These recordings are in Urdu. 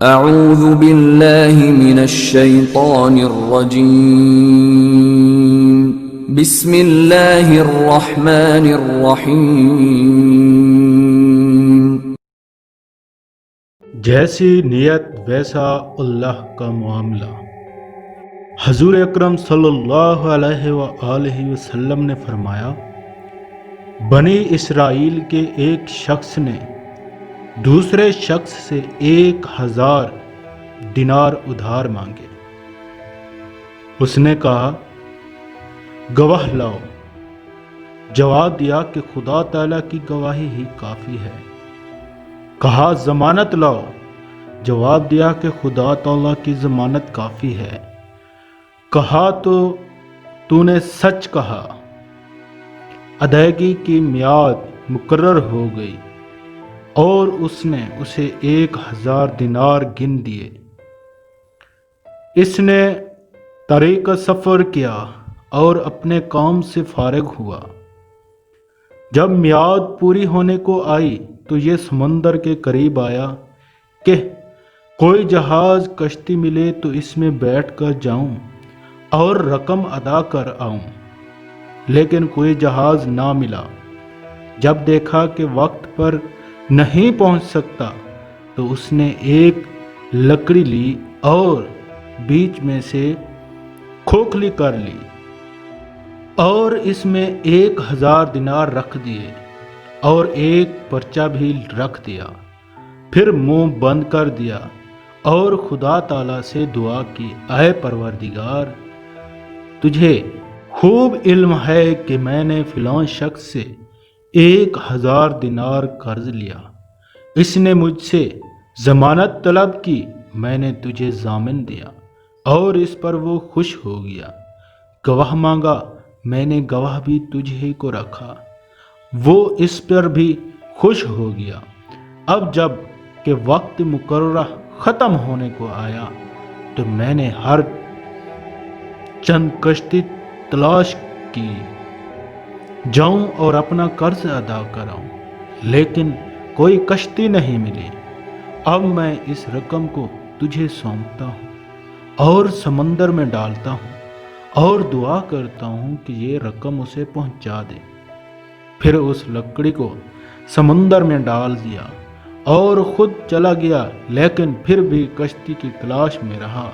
اعوذ باللہ من الشیطان الرجیم بسم اللہ الرحمن الرحیم جیسی نیت ویسا اللہ کا معاملہ۔ حضور اکرم صلی اللہ علیہ وآلہ وسلم نے فرمایا، بنی اسرائیل کے ایک شخص نے دوسرے شخص سے 1000 دینار ادھار مانگے۔ اس نے کہا، گواہ لاؤ۔ جواب دیا کہ خدا تعالیٰ کی گواہی ہی کافی ہے۔ کہا، ضمانت لاؤ۔ جواب دیا کہ خدا تعالیٰ کی ضمانت کافی ہے۔ کہا، تو نے سچ کہا۔ ادائیگی کی میعاد مقرر ہو گئی اور اس نے اسے 1000 دینار گن دیے۔ اس نے طریق سفر کیا اور اپنے کام سے فارغ ہوا۔ جب میعاد پوری ہونے کو آئی تو یہ سمندر کے قریب آیا کہ کوئی جہاز کشتی ملے تو اس میں بیٹھ کر جاؤں اور رقم ادا کر آؤں، لیکن کوئی جہاز نہ ملا۔ جب دیکھا کہ وقت پر نہیں پہنچ سکتا تو اس نے ایک لکڑی لی اور بیچ میں سے کھوکھلی کر لی اور اس میں 1000 دینار رکھ دیے اور ایک پرچہ بھی رکھ دیا۔ پھر منہ بند کر دیا اور خدا تعالیٰ سے دعا کی، اے پروردگار، تجھے خوب علم ہے کہ میں نے فلاں شخص سے 1000 دینار قرض لیا۔ اس نے مجھ سے ضمانت طلب کی، میں نے تجھے ضامن دیا اور اس پر وہ خوش ہو گیا۔ گواہ مانگا، میں نے گواہ بھی تجھے کو رکھا، وہ اس پر بھی خوش ہو گیا۔ اب جب کہ وقت مقررہ ختم ہونے کو آیا تو میں نے ہر چند کشتی تلاش کی جاؤں اور اپنا قرض ادا کراؤں، لیکن کوئی کشتی نہیں ملی۔ اب میں اس رقم کو تجھے سونپتا ہوں اور سمندر میں ڈالتا ہوں اور دعا کرتا ہوں کہ یہ رقم اسے پہنچا دے۔ پھر اس لکڑی کو سمندر میں ڈال دیا اور خود چلا گیا، لیکن پھر بھی کشتی کی تلاش میں رہا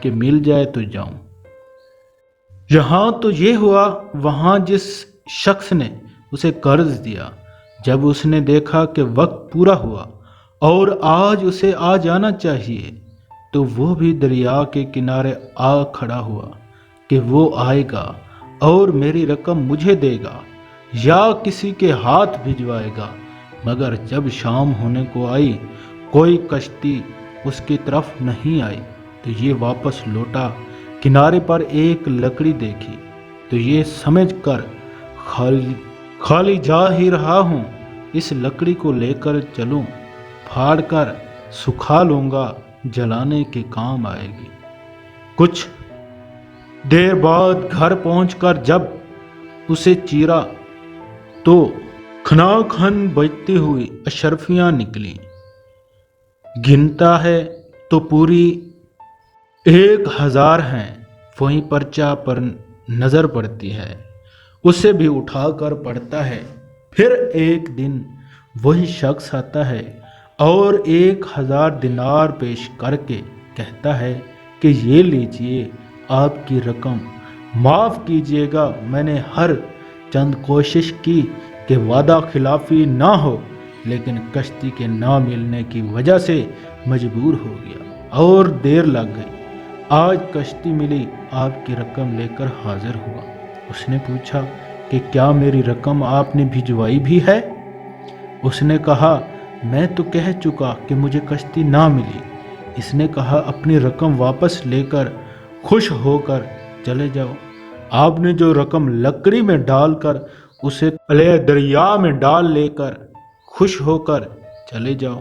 کہ مل جائے تو جاؤں۔ یہاں تو یہ ہوا وہاں جس شخص نے اسے قرض دیا، جب اس نے دیکھا کہ وقت پورا ہوا اور آج اسے آ جانا چاہیے تو وہ بھی دریا کے کنارے آ کھڑا ہوا کہ وہ آئے گا اور میری رقم مجھے دے گا یا کسی کے ہاتھ بھجوائے گا، مگر جب شام ہونے کو آئی کوئی کشتی اس کی طرف نہیں آئی تو یہ واپس لوٹا۔ کنارے پر ایک لکڑی دیکھی تو یہ سمجھ کر خالی جا ہی رہا ہوں، اس لکڑی کو لے کر چلوں، پھاڑ کر سکھا لوں گا، جلانے کے کام آئے گی۔ کچھ دیر بعد گھر پہنچ کر جب اسے چیرا تو کھنا کھن بجتی ہوئی اشرفیاں نکلیں۔ گنتا ہے تو پوری 1000 ہیں۔ وہیں پرچہ پر نظر پڑتی ہے، اسے بھی اٹھا کر پڑھتا ہے۔ پھر ایک دن وہی شخص آتا ہے اور 1000 دینار پیش کر کے کہتا ہے کہ یہ لیجئے آپ کی رقم، معاف کیجئے گا، میں نے ہر چند کوشش کی کہ وعدہ خلافی نہ ہو، لیکن کشتی کے نہ ملنے کی وجہ سے مجبور ہو گیا اور دیر لگ گئی۔ آج کشتی ملی، آپ کی رقم لے کر حاضر ہوا۔ اس نے پوچھا کہ کیا میری رقم آپ نے بھجوائی بھی ہے؟ اس نے کہا، میں تو کہہ چکا کہ مجھے کشتی نہ ملی۔ اس نے کہا، اپنی رقم واپس لے کر خوش ہو کر چلے جاؤ۔ آپ نے جو رقم لکڑی میں ڈال کر اسے دریا میں ڈال لے کر خوش ہو کر چلے جاؤ،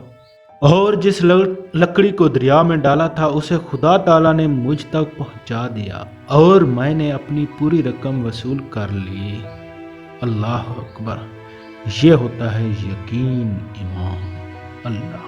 اور جس لکڑی کو دریا میں ڈالا تھا اسے خدا تعالیٰ نے مجھ تک پہنچا دیا اور میں نے اپنی پوری رقم وصول کر لی۔ اللہ اکبر! یہ ہوتا ہے یقین ایمان اللہ۔